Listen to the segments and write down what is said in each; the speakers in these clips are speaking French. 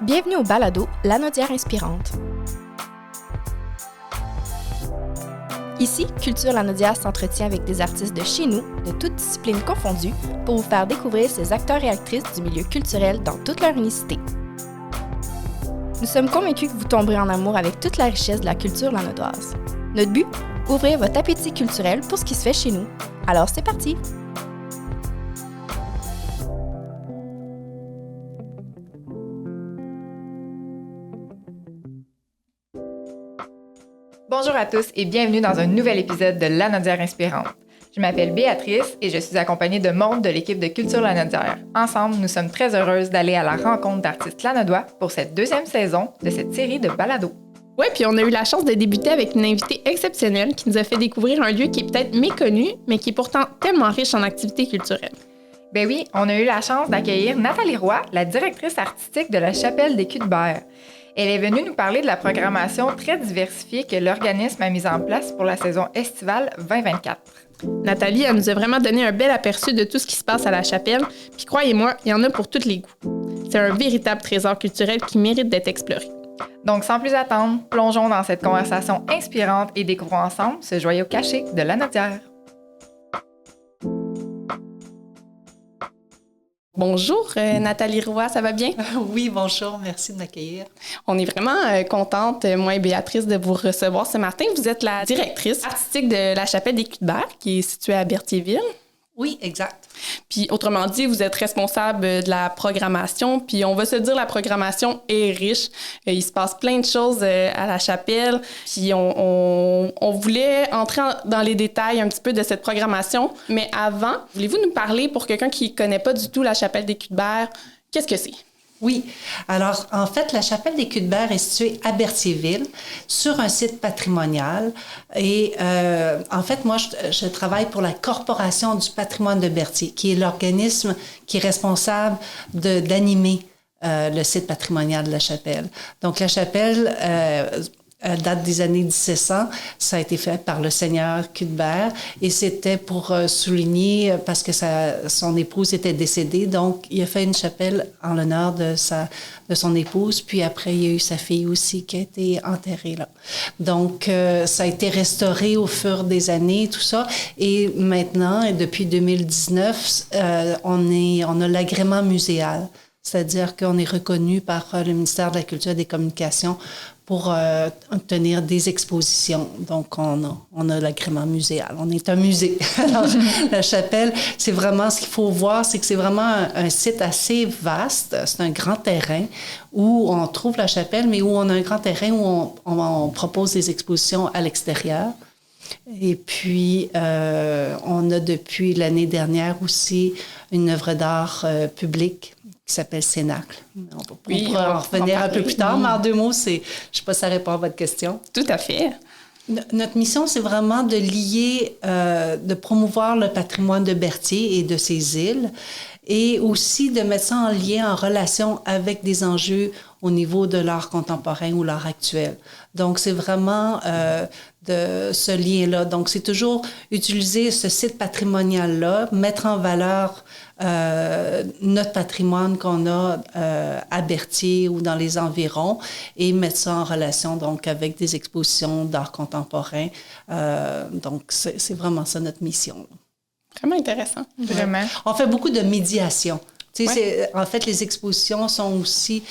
Bienvenue au balado Lanaudière inspirante. Ici, Culture Lanaudière s'entretient avec des artistes de chez nous, de toutes disciplines confondues, pour vous faire découvrir ces acteurs et actrices du milieu culturel dans toute leur unicité. Nous sommes convaincus que vous tomberez en amour avec toute la richesse de la culture lanaudoise. Notre but? Ouvrir votre appétit culturel pour ce qui se fait chez nous. Alors c'est parti! Bonjour à tous et bienvenue dans un nouvel épisode de Lanaudière inspirante. Je m'appelle Béatrice et je suis accompagnée de Maude de l'équipe de Culture Lanaudière. Ensemble, nous sommes très heureuses d'aller à la rencontre d'artistes lanaudois pour cette deuxième saison de cette série de balados. Oui, puis on a eu la chance de débuter avec une invitée exceptionnelle qui nous a fait découvrir un lieu qui est peut-être méconnu, mais qui est pourtant tellement riche en activités culturelles. Ben oui, on a eu la chance d'accueillir Nathalie Roy, la directrice artistique de la Chapelle des Culs-de-Berre. Elle est venue nous parler de la programmation très diversifiée que l'organisme a mise en place pour la saison estivale 2024. Nathalie, elle nous a vraiment donné un bel aperçu de tout ce qui se passe à la chapelle, puis croyez-moi, il y en a pour tous les goûts. C'est un véritable trésor culturel qui mérite d'être exploré. Donc, sans plus attendre, plongeons dans cette conversation inspirante et découvrons ensemble ce joyau caché de Lanaudière. Bonjour, Nathalie Roy, ça va bien? Oui, bonjour, merci de m'accueillir. On est vraiment contente, moi et Béatrice, de vous recevoir ce matin. Vous êtes la directrice artistique de la Chapelle des Culs-de-Berre, qui est située à Berthierville. Oui, exact. Puis, autrement dit, vous êtes responsable de la programmation. Puis, on va se dire, la programmation est riche. Il se passe plein de choses à la chapelle. Puis, on voulait entrer dans les détails un petit peu de cette programmation. Mais avant, voulez-vous nous parler, pour quelqu'un qui ne connaît pas du tout la Chapelle des Culs-de-Berre, qu'est-ce que c'est? Oui. Alors, en fait, la Chapelle des Culs-de-Berre est située à Berthierville, sur un site patrimonial. Et en fait, moi, je travaille pour la Corporation du patrimoine de Berthier, qui est l'organisme qui est responsable d'animer le site patrimonial de la chapelle. Donc, la chapelle date des années 1700. Ça a été fait par le seigneur Culs-de-Berre et c'était pour souligner, parce que son épouse était décédée, donc il a fait une chapelle en l'honneur de son épouse, puis après il y a eu sa fille aussi qui a été enterrée là. Donc ça a été restauré au fur des années, tout ça, et maintenant, et depuis 2019, on a l'agrément muséal, c'est-à-dire qu'on est reconnu par le ministère de la Culture et des Communications pour obtenir des expositions. Donc, on a l'agrément muséal. On est un musée. Alors, la chapelle, c'est vraiment, ce qu'il faut voir, c'est que c'est vraiment un site assez vaste. C'est un grand terrain où on trouve la chapelle, mais où on a un grand terrain où on propose des expositions à l'extérieur. Et puis, on a depuis l'année dernière aussi une œuvre d'art publique qui s'appelle Cénacle. On pourra en revenir un peu plus tard, mais en deux mots, je ne sais pas si ça répond à votre question. Tout à fait. Notre mission, c'est vraiment de lier, de promouvoir le patrimoine de Berthier et de ses îles, et aussi de mettre ça en lien, en relation avec des enjeux au niveau de l'art contemporain ou l'art actuel. Donc, c'est vraiment de ce lien-là. Donc, c'est toujours utiliser ce site patrimonial-là, mettre en valeur notre patrimoine qu'on a à Berthier ou dans les environs et mettre ça en relation donc avec des expositions d'art contemporain. Donc, c'est vraiment ça notre mission. Vraiment intéressant. Vraiment. On fait beaucoup de médiation. Ouais. En fait, les expositions sont aussi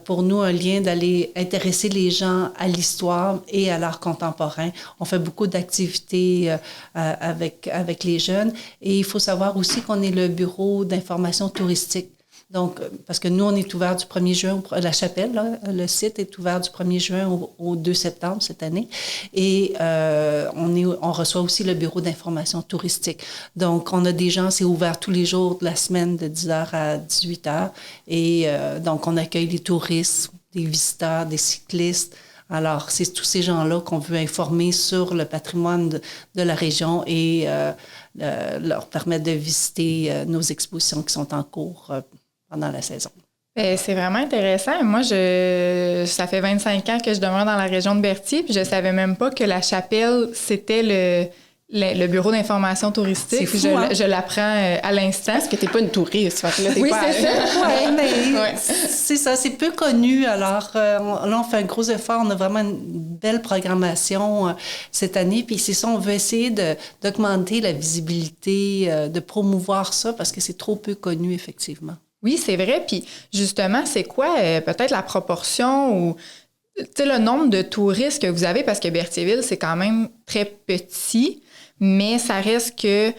pour nous un lien d'aller intéresser les gens à l'histoire et à l'art contemporain. On fait beaucoup d'activités avec les jeunes. Et il faut savoir aussi qu'on est le bureau d'information touristique. Donc, parce que nous, on est ouvert du 1er juin, la chapelle, là, le site est ouvert du 1er juin au 2 septembre cette année. Et on reçoit aussi le bureau d'information touristique. Donc, on a des gens, c'est ouvert tous les jours de la semaine de 10h à 18h. Et donc, on accueille des touristes, des visiteurs, des cyclistes. Alors, c'est tous ces gens-là qu'on veut informer sur le patrimoine de la région et leur permettre de visiter nos expositions qui sont en cours pendant la saison. C'est vraiment intéressant. Moi, ça fait 25 ans que je demeure dans la région de Berthier, puis je savais même pas que la chapelle, c'était le bureau d'information touristique. C'est fou, hein? Je l'apprends à l'instant. Parce que t'es pas une touriste. Fait que là, t'es Oui, pas c'est ça. Oui, mais Ouais. c'est ça, c'est peu connu. Alors, là, on fait un gros effort. On a vraiment une belle programmation cette année. Puis c'est ça, on veut essayer d'augmenter la visibilité, de promouvoir ça parce que c'est trop peu connu, effectivement. Oui, c'est vrai. Puis justement, c'est quoi peut-être la proportion ou le nombre de touristes que vous avez? Parce que Berthierville, c'est quand même très petit, mais ça reste que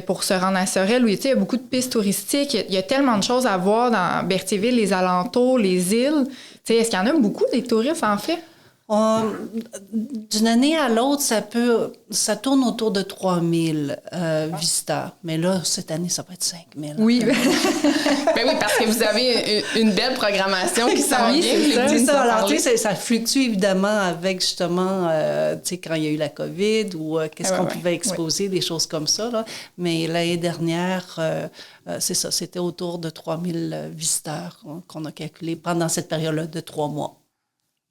pour se rendre à Sorel, où il y a beaucoup de pistes touristiques, il y a tellement de choses à voir dans Berthierville, les alentours, les îles. Est-ce qu'il y en a beaucoup des touristes, en fait? D'une année à l'autre, ça tourne autour de 3000 visiteurs. Mais là, cette année, ça va être 5000. Oui. Ben oui, parce que vous avez une belle programmation qui s'en Oui, vient. C'est ça. Alors, tu sais, ça fluctue évidemment avec justement, tu sais, quand il y a eu la COVID ou qu'est-ce qu'on pouvait exposer, des choses comme ça. Là. Mais l'année dernière, c'est ça, c'était autour de 3000 visiteurs qu'on a calculé pendant cette période-là de 3 mois.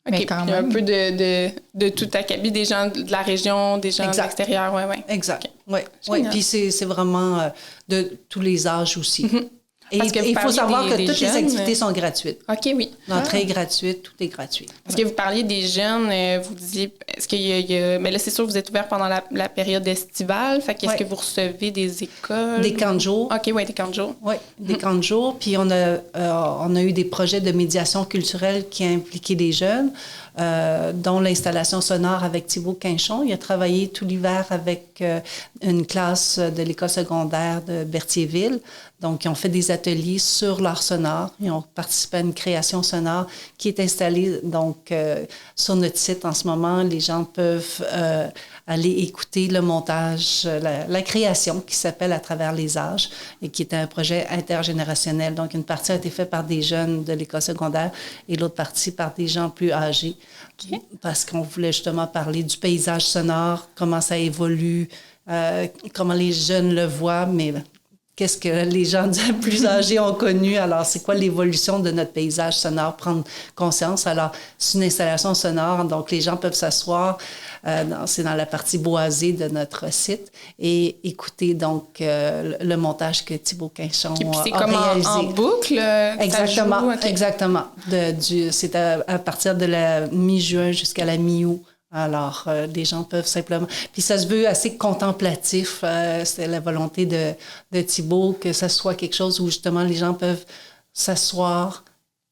OK, Mais il y quand a même. un peu de tout acabit, des gens de la région, des gens de l'extérieur, oui. Exact, Okay. oui. Puis c'est vraiment de tous les âges aussi. Et Parce que vous il faut parliez savoir que toutes jeunes, les activités sont gratuites. OK, oui. L'entrée est gratuite, tout est gratuit. Parce que vous parliez des jeunes, vous disiez, est-ce qu'il y a... Mais là, c'est sûr, vous êtes ouvert pendant la période estivale. Fait qu'est-ce que vous recevez des écoles? Des camps de jour. OK, oui, des camps de jour. Oui, des camps de jour. Puis on a eu des projets de médiation culturelle qui a impliqué des jeunes, dont l'installation sonore avec Thibaut Quinchon. Il a travaillé tout l'hiver avec une classe de l'école secondaire de Berthierville. Donc, ils ont fait des ateliers sur l'art sonore. Ils ont participé à une création sonore qui est installée donc sur notre site en ce moment. Les gens peuvent aller écouter le montage, la création qui s'appelle À travers les âges et qui est un projet intergénérationnel. Donc, une partie a été faite par des jeunes de l'école secondaire et l'autre partie par des gens plus âgés. Okay. Parce qu'on voulait justement parler du paysage sonore, comment ça évolue, comment les jeunes le voient, mais qu'est-ce que les gens plus âgés ont connu. Alors, c'est quoi l'évolution de notre paysage sonore, prendre conscience. Alors, c'est une installation sonore, donc les gens peuvent s'asseoir, c'est dans la partie boisée de notre site, et écouter donc le montage que Thibaut Quinchon c'est a comme réalisé. En boucle? Exactement, joue, okay. Exactement. C'est à partir de la mi-juin jusqu'à la mi-août. Alors, les gens peuvent simplement... Puis ça se veut assez contemplatif. C'est la volonté de Thibaut que ça soit quelque chose où justement les gens peuvent s'asseoir,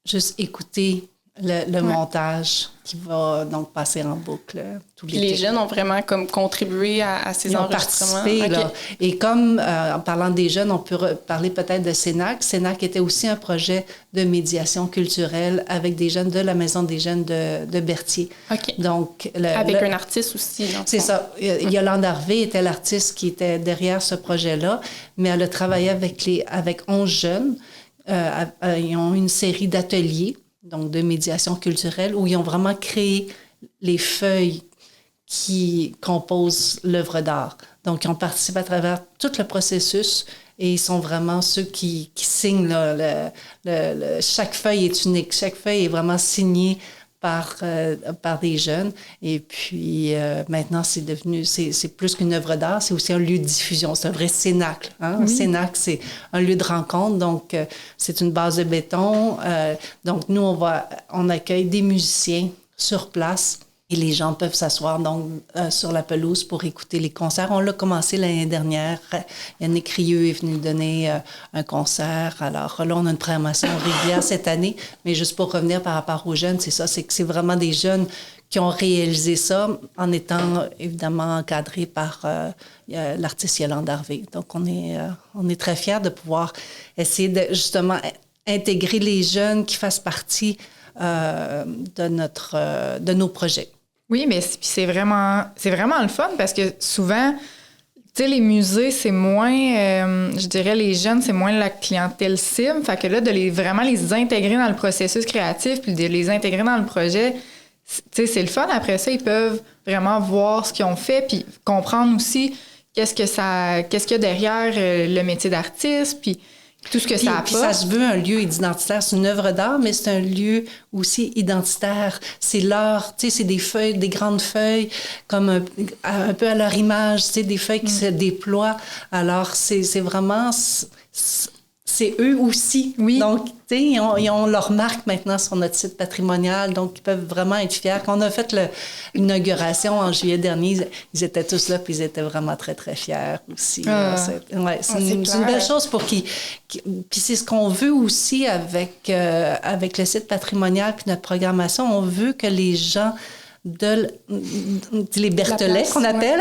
juste écouter le montage qui va donc passer en boucle tout l'été. Les jeunes ont vraiment comme contribué à ces enregistrements. Okay. Là. Et comme, en parlant des jeunes, on peut parler peut-être de CENAC. CENAC était aussi un projet de médiation culturelle avec des jeunes de la Maison des jeunes de Berthier. OK. Donc, avec un artiste aussi. C'est ça. Yolande Harvey était l'artiste qui était derrière ce projet-là, mais elle a travaillé avec 11 jeunes. Ils ont une série d'ateliers, donc de médiation culturelle, où ils ont vraiment créé les feuilles qui composent l'œuvre d'art. Donc, ils ont participé à travers tout le processus et ils sont vraiment ceux qui signent. Là, chaque feuille est unique. Chaque feuille est vraiment signée par des jeunes. Et puis, maintenant, c'est plus qu'une œuvre d'art, c'est aussi un lieu de diffusion. C'est un vrai cénacle. Hein? Oui. Un cénacle, c'est un lieu de rencontre. Donc, c'est une base de béton. Donc, nous, on accueille des musiciens sur place. Et les gens peuvent s'asseoir donc sur la pelouse pour écouter les concerts. On l'a commencé l'année dernière. Yannick Rieu est venu donner un concert. Alors là, on a une programmation régulière cette année. Mais juste pour revenir par rapport aux jeunes, c'est ça, c'est que c'est vraiment des jeunes qui ont réalisé ça en étant évidemment encadrés par l'artiste Yolande Harvey. Donc, on est très fiers de pouvoir essayer de justement intégrer les jeunes qui fassent partie de nos projets. Oui, mais c'est vraiment le fun parce que souvent, tu sais, les musées, c'est moins, je dirais, les jeunes, c'est moins la clientèle cible. Fait que là, vraiment les intégrer dans le processus créatif puis de les intégrer dans le projet, tu sais, c'est le fun. Après ça, ils peuvent vraiment voir ce qu'ils ont fait puis comprendre aussi qu'est-ce qu'il y a derrière le métier d'artiste puis Tout ce que puis, ça puis ça se veut un lieu identitaire. C'est une œuvre d'art, mais c'est un lieu aussi identitaire. C'est l'art, tu sais, c'est des feuilles, des grandes feuilles, comme un peu à leur image, tu sais, des feuilles qui se déploient. Alors, c'est vraiment... C'est eux aussi. Oui. Donc, tu sais, ils ont leur marque maintenant sur notre site patrimonial, donc ils peuvent vraiment être fiers. Quand on a fait l'inauguration en juillet dernier, ils étaient tous là, puis ils étaient vraiment très, très fiers aussi. C'est une belle chose pour qu'ils... Puis c'est ce qu'on veut aussi avec le site patrimonial puis notre programmation. On veut que les gens les Bertholets qu'on appelle,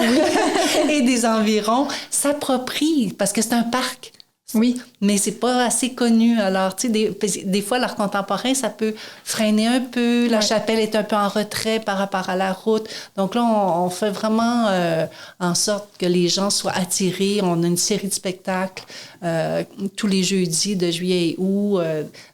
et des environs s'approprient, parce que c'est un parc. Oui. Mais c'est pas assez connu. Alors, tu sais, des fois, l'art contemporain, ça peut freiner un peu. La chapelle est un peu en retrait par rapport à la route. Donc là, on fait vraiment en sorte que les gens soient attirés. On a une série de spectacles tous les jeudis de juillet et août,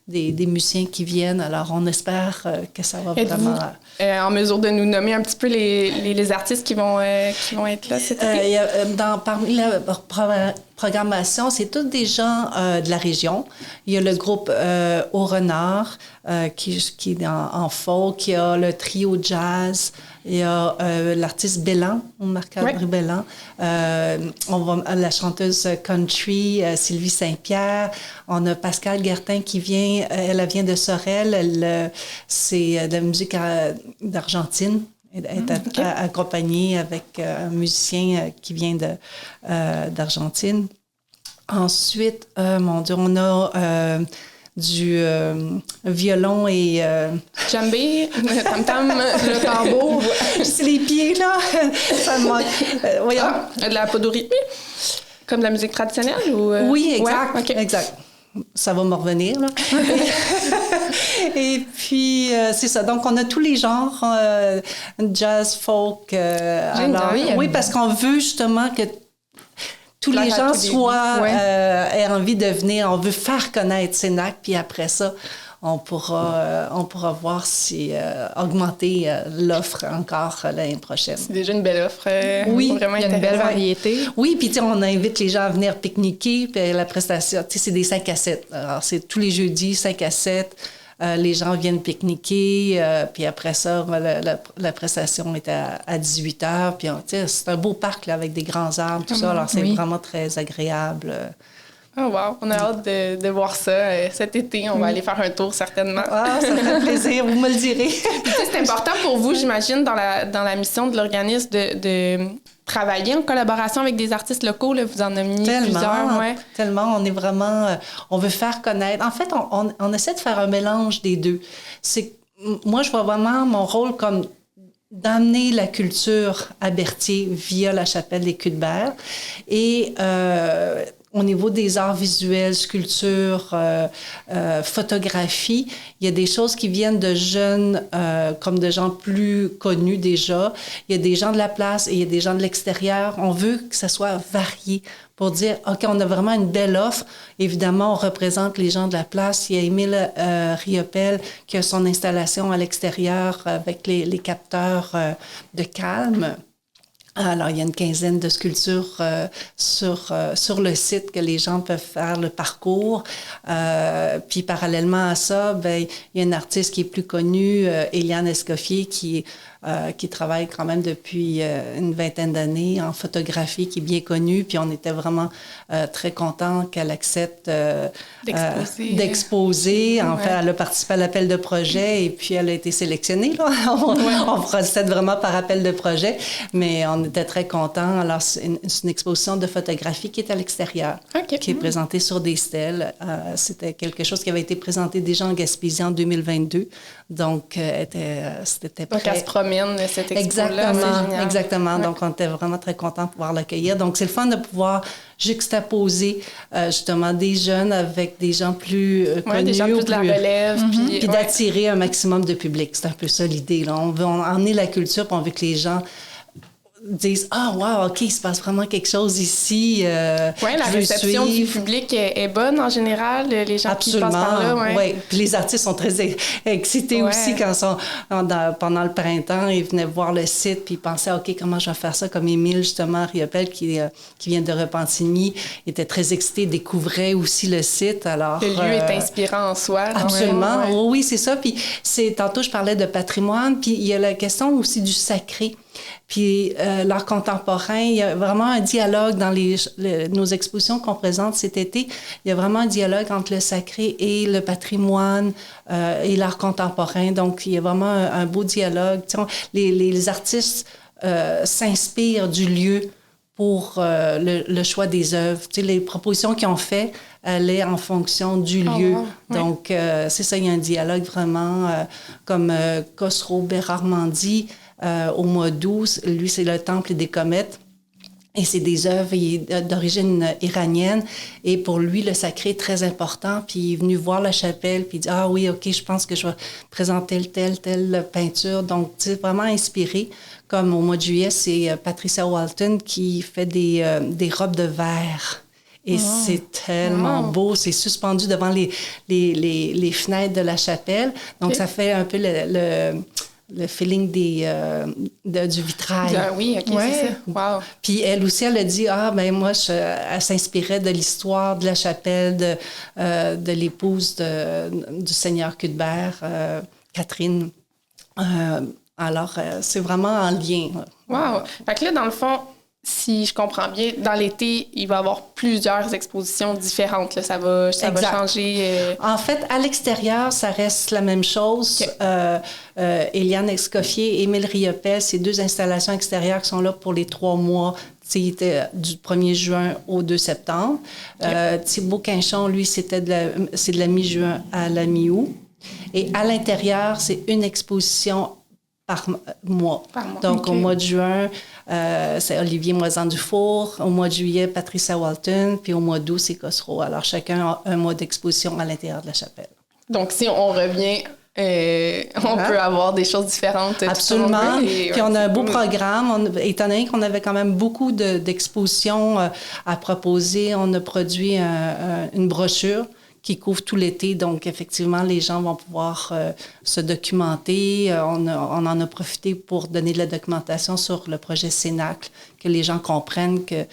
des musiciens qui viennent. Alors, on espère que ça va vraiment... en mesure de nous nommer un petit peu les artistes qui vont être là cet été? Parmi la programmation, c'est tous des gens de la région. Il y a le groupe Au Renard qui est en folk. Il y a le trio jazz. Il y a l'artiste Bellan, Marc-André Bellan. La chanteuse country, Sylvie Saint-Pierre. On a Pascale Guertin qui vient. Elle vient de Sorel. C'est de la musique d'Argentine. Elle est accompagnée avec un musicien qui vient d'Argentine. Ensuite, mon Dieu, on a du violon et... Djembé, tam-tam, le tambour. C'est les pieds, là. Ça me manque. Voyons. De la podorythmie? Comme de la musique traditionnelle? Ou, Oui, exact. Ouais, okay. Exact. Ça va me revenir, là. Et puis, c'est ça. Donc, on a tous les genres, jazz, folk. Alors, oui, parce qu'on veut justement que tous les gens aient envie de venir. On veut faire connaître Cénac, puis après ça, on pourra voir si augmenter l'offre encore l'année prochaine. C'est déjà une belle offre. Oui, il y a une belle variété. Oui, puis on invite les gens à venir pique-niquer, puis la prestation, c'est des 5 à 7. Alors, c'est tous les jeudis, 5 à 7. Les gens viennent pique-niquer, puis après ça, la prestation est à 18 h. Puis c'est un beau parc là, avec des grands arbres, tout ça. Alors, c'est vraiment très agréable. Oh wow! On a hâte de voir ça cet été. On va aller faire un tour, certainement. Ah, ça fait plaisir, vous me le direz. Puis, c'est important pour vous, j'imagine, dans la mission de l'organisme de travailler en collaboration avec des artistes locaux. Là. Vous en nommez plusieurs. Ouais. Tellement. On est vraiment... on veut faire connaître... En fait, on essaie de faire un mélange des deux. Moi, je vois vraiment mon rôle comme d'amener la culture à Berthier via la chapelle des Cuthbert. Et... au niveau des arts visuels, sculpture, photographie, il y a des choses qui viennent de jeunes comme de gens plus connus déjà. Il y a des gens de la place et il y a des gens de l'extérieur. On veut que ça soit varié pour dire, OK, on a vraiment une belle offre. Évidemment, on représente les gens de la place. Il y a Émile Riopel qui a son installation à l'extérieur avec les capteurs de calme. Alors, il y a une quinzaine de sculptures sur le site que les gens peuvent faire le parcours. Puis, parallèlement à ça, il y a une artiste qui est plus connue, Eliane Escoffier, qui travaille quand même depuis une vingtaine d'années en photographie, qui est bien connue. Puis, on était vraiment très contents qu'elle accepte d'exposer. En fait, elle a participé à l'appel de projet et puis elle a été sélectionnée. Là. On procède vraiment par appel de projet, mais on était très contents. Alors, c'est une exposition de photographie qui est à l'extérieur, qui est présentée sur des stèles. C'était quelque chose qui avait été présenté déjà en Gaspésie en 2022. Donc, c'était prêt. Donc, elle se promène, cette expo-là. Exactement. Donc, on était vraiment très contents de pouvoir l'accueillir. Donc, c'est le fun de pouvoir juxtaposer justement des jeunes avec des gens plus connus. Des gens plus de la relève. Puis d'attirer un maximum de public. C'est un peu ça l'idée. Là. On veut emmener la culture, puis on veut que les gens disent « Ah, wow, OK, il se passe vraiment quelque chose ici. Oui, la réception du public est bonne en général, les gens qui passent par là. Oui. Ouais. Puis les artistes sont très excités aussi quand ils sont pendant le printemps, ils venaient voir le site, puis ils pensaient « OK, comment je vais faire ça? » Comme Émile, justement, Riopel, qui vient de Repentigny, était très excité, découvrait aussi le site. Alors, le lieu est inspirant en soi. Absolument. Ouais. Oui, c'est ça. Puis tantôt, je parlais de patrimoine, puis il y a la question aussi du sacré. Puis l'art contemporain, il y a vraiment un dialogue dans nos expositions qu'on présente cet été. Il y a vraiment un dialogue entre le sacré et le patrimoine et l'art contemporain. Donc, il y a vraiment un beau dialogue. Les artistes s'inspirent du lieu pour le choix des œuvres. Tu sais, les propositions qu'ils ont faites allaient en fonction du lieu. Donc, c'est ça, il y a un dialogue vraiment comme Khosrow Berarmandi. Au mois d'août, lui, c'est le Temple des comètes. Et c'est des œuvres d'origine iranienne. Et pour lui, le sacré est très important. Puis il est venu voir la chapelle, puis il dit « Ah oui, OK, je pense que je vais présenter telle peinture. » Donc, c'est vraiment inspiré. Comme au mois de juillet, c'est Patricia Walton qui fait des robes de verre. Et c'est tellement beau. C'est suspendu devant les fenêtres de la chapelle. Donc, ça fait un peu le feeling du vitrail. Oui, OK, c'est ça. Wow. Puis elle aussi, elle a dit, moi, elle s'inspirait de l'histoire de la chapelle, de l'épouse du seigneur Cuthbert, Catherine. Alors, c'est vraiment en lien. Wow. Fait que là, dans le fond, si je comprends bien, dans l'été, il va y avoir plusieurs expositions différentes. Là. Ça va changer. En fait, à l'extérieur, ça reste la même chose. Okay. Eliane Escoffier et Émile Riopel, c'est 2 installations extérieures qui sont là pour les 3 mois. Il était du 1er juin au 2 septembre. Okay. Thibaut Quinchon, lui, c'est de la mi-juin à la mi-août. Et à l'intérieur, c'est une exposition par mois. Donc, okay. Au mois de juin, c'est Olivier Moisan-Dufour. Au mois de juillet, Patricia Walton. Puis au mois d'août, c'est Khosrow. Alors, chacun a un mois d'exposition à l'intérieur de la chapelle. Donc, si on revient, on peut avoir des choses différentes. Absolument. Puis on a un beau programme. Étant donné qu'on avait quand même beaucoup d'expositions à proposer, on a produit une brochure qui couvre tout l'été. Donc, effectivement, les gens vont pouvoir se documenter. On en a profité pour donner de la documentation sur le projet Cénacle, que les gens comprennent que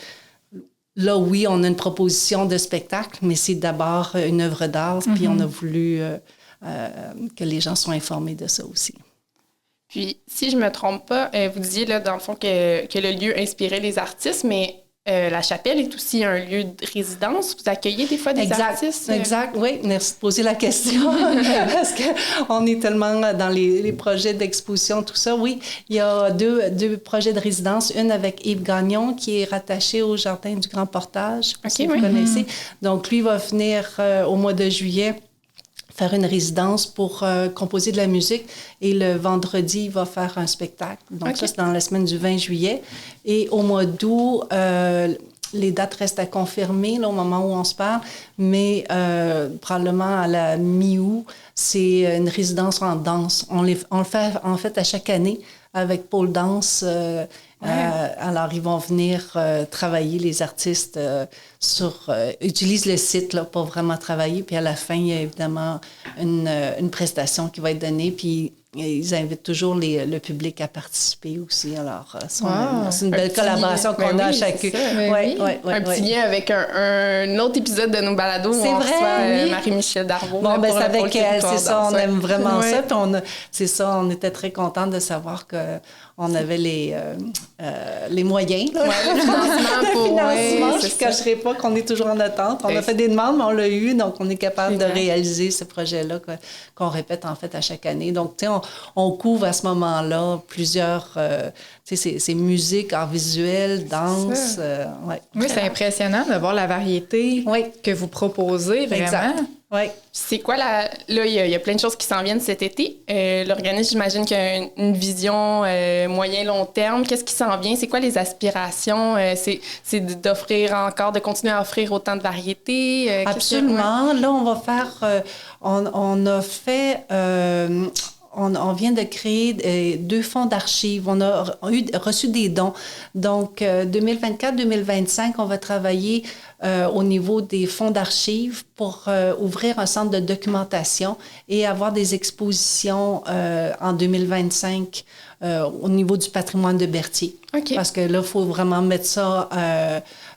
là, oui, on a une proposition de spectacle, mais c'est d'abord une œuvre d'art. Mm-hmm. Puis on a voulu que les gens soient informés de ça aussi. Puis, si je ne me trompe pas, vous disiez, là, dans le fond, que le lieu inspirait les artistes, mais la chapelle est aussi un lieu de résidence. Vous accueillez des fois des artistes? Exact, oui. Merci de poser la question. Parce qu'on est tellement dans les projets d'exposition, tout ça. Oui, il y a deux projets de résidence. Une avec Yves Gagnon, qui est rattaché au Jardin du Grand Portage, si vous connaissez. Donc, lui va venir au mois de juillet faire une résidence pour composer de la musique. Et le vendredi, il va faire un spectacle. Donc, ça, c'est dans la semaine du 20 juillet. Et au mois d'août, les dates restent à confirmer là, au moment où on se parle, mais probablement à la mi-août, c'est une résidence en danse. On le fait en fait à chaque année avec Pôle Danse. Alors, ils vont venir travailler, les artistes, utilisent le site là, pour vraiment travailler. Puis à la fin, il y a évidemment une prestation qui va être donnée. Puis ils invitent toujours le public à participer aussi. Alors, c'est une belle collaboration qu'on a à chacun. Un petit lien avec un autre épisode de nos balados où on reçoit Marie-Michel Darvaux. Bon, ben c'est avec elle, c'est ça, on aime vraiment ça. Puis c'est ça, on était très contents de savoir qu'on avait les moyens. Là. Le financement je ne cacherai pas qu'on est toujours en attente. On a fait des demandes, mais on l'a eu, donc on est capable de réaliser ce projet-là qu'on répète en fait à chaque année. Donc, tu sais, on couvre à ce moment-là plusieurs, tu sais, c'est musique, art visuel, danse. Oui, c'est impressionnant de voir la variété que vous proposez, vraiment. Exact. Oui. C'est quoi Là, il y a plein de choses qui s'en viennent cet été. L'organisme, j'imagine qu'il y a une vision moyen-long terme. Qu'est-ce qui s'en vient? C'est quoi les aspirations? C'est d'offrir encore, de continuer à offrir autant de variétés? Absolument. Là, on va faire... On a fait... on vient de créer 2 fonds d'archives. On a reçu des dons. Donc, 2024-2025, on va travailler au niveau des fonds d'archives pour ouvrir un centre de documentation et avoir des expositions en 2025 au niveau du patrimoine de Berthier. OK. Parce que là, il faut vraiment mettre ça...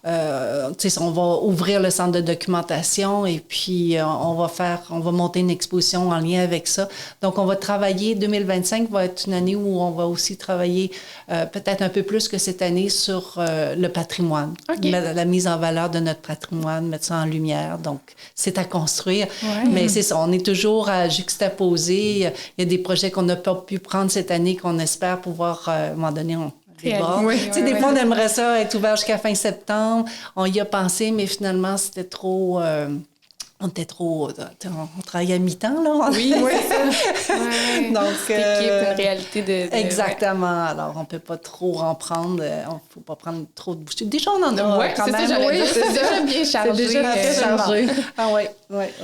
on va ouvrir le centre de documentation et puis on va monter une exposition en lien avec ça. Donc, on va travailler, 2025 va être une année où on va aussi travailler peut-être un peu plus que cette année sur le patrimoine. Okay. La mise en valeur de notre patrimoine, mettre ça en lumière. Donc, c'est à construire. Ouais. Mais c'est ça, on est toujours à juxtaposer. Il y a des projets qu'on n'a pas pu prendre cette année qu'on espère pouvoir, à un moment donné, des fois, on aimerait ça être ouvert jusqu'à fin septembre. On y a pensé, mais finalement, c'était trop... on travaillait à mi-temps, là. Oui, c'est ça. Ouais. Donc, une réalité de exactement. Ouais. Alors, on ne peut pas trop en prendre. Il ne faut pas prendre trop de bouchées. Déjà, on en a quand même. C'est déjà bien chargé. C'est déjà très chargé. Ah oui.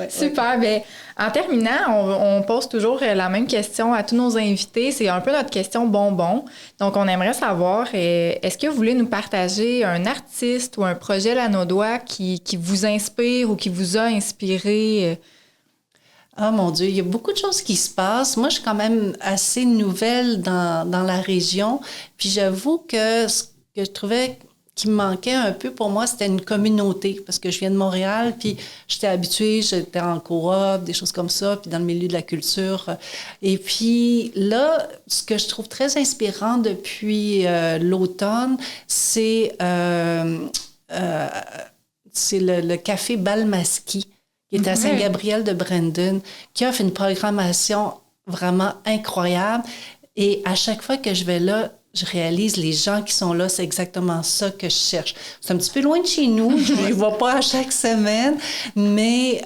Super. Bien, en terminant, on pose toujours la même question à tous nos invités. C'est un peu notre question bonbon. Donc, on aimerait savoir, est-ce que vous voulez nous partager un artiste ou un projet lanaudois qui vous inspire ou qui vous a inspiré? Ah, mon Dieu, il y a beaucoup de choses qui se passent. Moi, je suis quand même assez nouvelle dans la région. Puis j'avoue que ce que je trouvais qui me manquait un peu pour moi, c'était une communauté. Parce que je viens de Montréal, puis j'étais habituée, j'étais en coop, des choses comme ça, puis dans le milieu de la culture. Et puis là, ce que je trouve très inspirant depuis l'automne, c'est le café Balmaski, qui est à Saint-Gabriel-de-Brandon, qui offre une programmation vraiment incroyable. Et à chaque fois que je vais là, je réalise les gens qui sont là, c'est exactement ça que je cherche. C'est un petit peu loin de chez nous, je ne les vois pas à chaque semaine, mais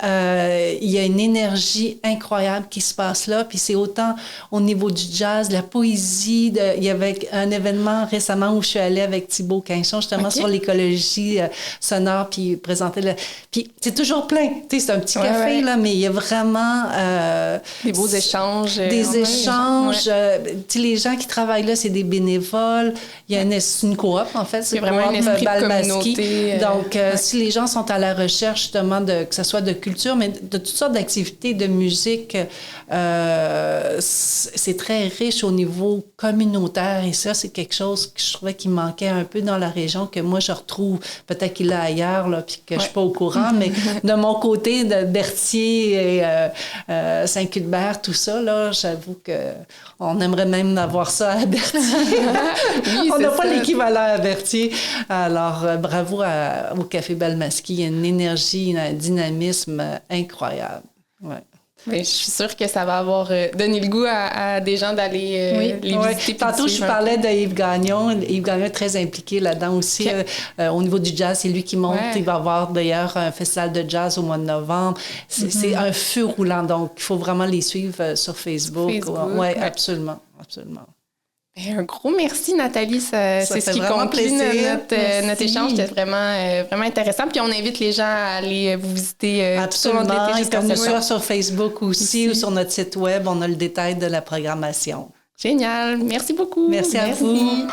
il y a une énergie incroyable qui se passe là. Puis c'est autant au niveau du jazz, de la poésie. Il y avait un événement récemment où je suis allée avec Thibaut Quinchon, justement sur l'écologie sonore, puis présenter le... Puis c'est toujours plein. Tu sais, c'est un petit café, là, mais il y a vraiment... des beaux échanges. Des échanges. Tu sais, les gens qui travaillent là, c'est des bénévoles. Il y a une coop, en fait. C'est vraiment un esprit de communauté. Donc, si les gens sont à la recherche, justement, que ce soit de culture, mais de toutes sortes d'activités, de musique, c'est très riche au niveau communautaire. Et ça, c'est quelque chose que je trouvais qui manquait un peu dans la région, que moi, je retrouve. Peut-être qu'il est ailleurs, là, puis que je suis pas au courant, mais de mon côté, de Berthier et Saint-Cuthbert, tout ça, là, j'avoue qu'on aimerait même avoir ça à Berthier. Oui, on n'a pas l'équivalent à Berthier. Alors, bravo au Café Balmaski. Il y a une énergie, un dynamisme incroyable. Ouais. Mais je suis sûre que ça va avoir donné le goût à des gens d'aller les visiter. Tantôt, je parlais de Yves Gagnon. Yves Gagnon est très impliqué là-dedans aussi. Au niveau du jazz, c'est lui qui monte. Il va y avoir d'ailleurs un festival de jazz au mois de novembre. C'est un feu roulant. Donc, il faut vraiment les suivre sur Facebook. Oui, absolument. Un gros merci, Nathalie. C'est ce qui conclut notre échange. C'était vraiment intéressant. Puis on invite les gens à aller vous visiter tout au long de l'été jusqu'à nous suivre sur Facebook aussi ou sur notre site web. On a le détail de la programmation. Génial. Merci beaucoup. Merci à vous.